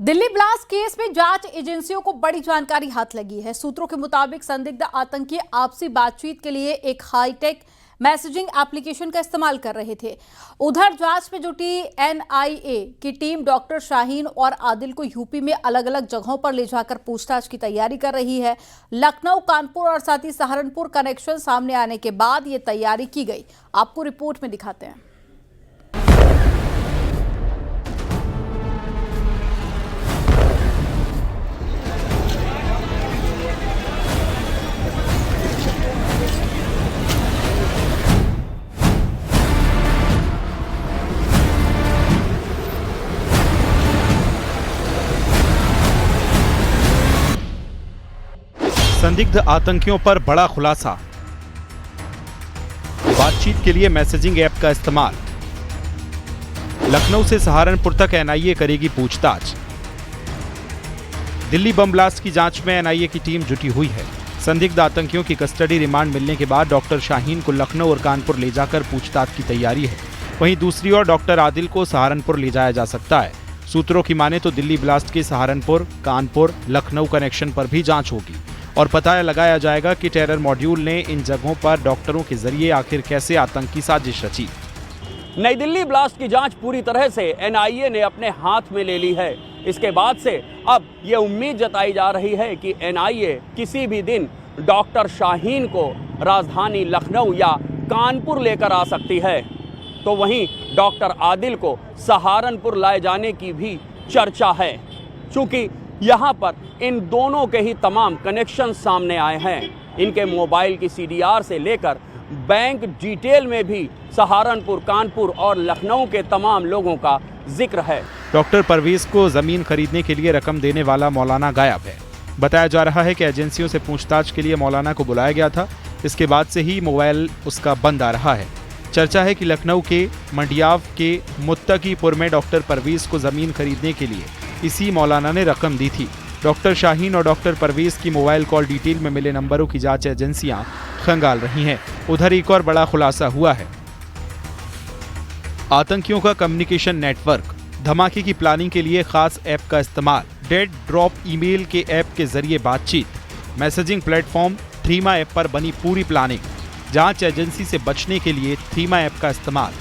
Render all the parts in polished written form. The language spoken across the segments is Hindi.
दिल्ली ब्लास्ट केस में जांच एजेंसियों को बड़ी जानकारी हाथ लगी है। सूत्रों के मुताबिक संदिग्ध आतंकी आपसी बातचीत के लिए एक हाईटेक मैसेजिंग एप्लीकेशन का इस्तेमाल कर रहे थे। उधर जांच में जुटी एनआईए की टीम डॉक्टर शाहीन और आदिल को यूपी में अलग अलग जगहों पर ले जाकर पूछताछ की तैयारी कर रही है। लखनऊ, कानपुर और साथ ही सहारनपुर कनेक्शन सामने आने के बाद ये तैयारी की गई। आपको रिपोर्ट में दिखाते हैं। संदिग्ध आतंकियों पर बड़ा खुलासा, बातचीत के लिए मैसेजिंग ऐप का इस्तेमाल। लखनऊ से सहारनपुर तक एनआईए करेगी पूछताछ। दिल्ली बम ब्लास्ट की जांच में एनआईए की टीम जुटी हुई है। संदिग्ध आतंकियों की कस्टडी रिमांड मिलने के बाद डॉक्टर शाहीन को लखनऊ और कानपुर ले जाकर पूछताछ की तैयारी है। वहीं दूसरी ओर डॉक्टर आदिल को सहारनपुर ले जाया जा सकता है। सूत्रों की माने तो दिल्ली ब्लास्ट के सहारनपुर, कानपुर, लखनऊ कनेक्शन पर भी जांच होगी और पता लगाया जाएगा कि टेरर मॉड्यूल ने इन जगहों पर डॉक्टरों के जरिए आखिर कैसे आतंकी साजिश रची। नई दिल्ली ब्लास्ट की जांच पूरी तरह से एनआईए ने अपने हाथ में ले ली है। इसके बाद से अब ये उम्मीद जताई जा रही है कि एनआईए किसी भी दिन डॉक्टर शाहीन को राजधानी लखनऊ या कानपुर लेकर आ सकती है। तो वहीं डॉक्टर आदिल को सहारनपुर लाए जाने की भी चर्चा है। चूंकि यहाँ पर इन दोनों के ही तमाम कनेक्शन सामने आए हैं। इनके मोबाइल की सीडीआर से लेकर बैंक डिटेल में भी सहारनपुर, कानपुर और लखनऊ के तमाम लोगों का जिक्र है। डॉक्टर परवेज को जमीन खरीदने के लिए रकम देने वाला मौलाना गायब है। बताया जा रहा है कि एजेंसियों से पूछताछ के लिए मौलाना को बुलाया गया था। इसके बाद से ही मोबाइल उसका बंद आ रहा है। चर्चा है कि लखनऊ के मंडियाव के मुत्तकीपुर में डॉक्टर परवेज को जमीन खरीदने के लिए इसी मौलाना ने रकम दी थी। डॉक्टर शाहीन और डॉक्टर परवेज की मोबाइल कॉल डिटेल में मिले नंबरों की जांच एजेंसियां खंगाल रही हैं। उधर एक और बड़ा खुलासा हुआ है। आतंकियों का कम्युनिकेशन नेटवर्क, धमाके की प्लानिंग के लिए खास ऐप का इस्तेमाल, डेड ड्रॉप ईमेल के ऐप के जरिए बातचीत, मैसेजिंग प्लेटफॉर्म थ्रीमा ऐप पर बनी पूरी प्लानिंग, जांच एजेंसी से बचने के लिए थ्रीमा ऐप का इस्तेमाल।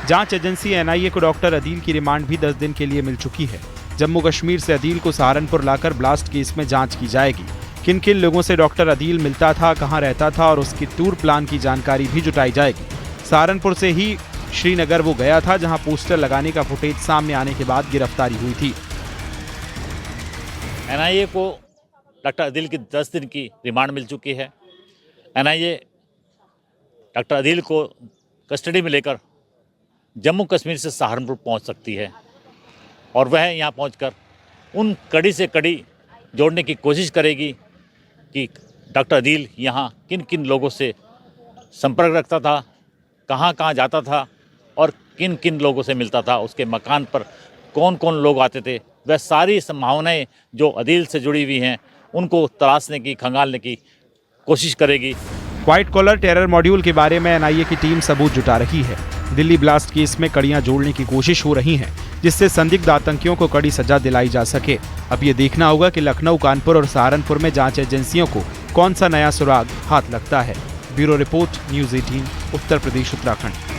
जांच एजेंसी एनआईए को डॉक्टर आदिल की रिमांड भी 10 दिन के लिए मिल चुकी है। जम्मू कश्मीर से आदिल को सहारनपुर लाकर ब्लास्ट केस में जांच की जाएगी। किन किन लोगों से डॉक्टर आदिल मिलता था, कहां रहता था और उसकी टूर प्लान की जानकारी भी जुटाई जाएगी। सहारनपुर से ही श्रीनगर वो गया था, जहां पोस्टर लगाने का फुटेज सामने आने के बाद गिरफ्तारी हुई थी। एनआईए को डॉक्टर आदिल की 10 दिन की रिमांड मिल चुकी है। एनआईए डॉक्टर आदिल को कस्टडी में लेकर जम्मू कश्मीर से सहारनपुर पहुंच सकती है और वह यहां पहुंचकर उन कड़ी से कड़ी जोड़ने की कोशिश करेगी कि डॉक्टर आदिल यहां किन किन लोगों से संपर्क रखता था, कहां कहां जाता था और किन किन लोगों से मिलता था, उसके मकान पर कौन कौन लोग आते थे। वह सारी संभावनाएं जो आदिल से जुड़ी हुई हैं उनको तलाशने की, खंगालने की कोशिश करेगी। व्हाइट कॉलर टेरर मॉड्यूल के बारे में एनआईए की टीम सबूत जुटा रही है। दिल्ली ब्लास्ट केस में कड़ियां जोड़ने की कोशिश हो रही हैं, जिससे संदिग्ध आतंकियों को कड़ी सजा दिलाई जा सके। अब ये देखना होगा कि लखनऊ, कानपुर और सहारनपुर में जांच एजेंसियों को कौन सा नया सुराग हाथ लगता है। Bureau report, news 18, Uttar Pradesh, Uttarakhand.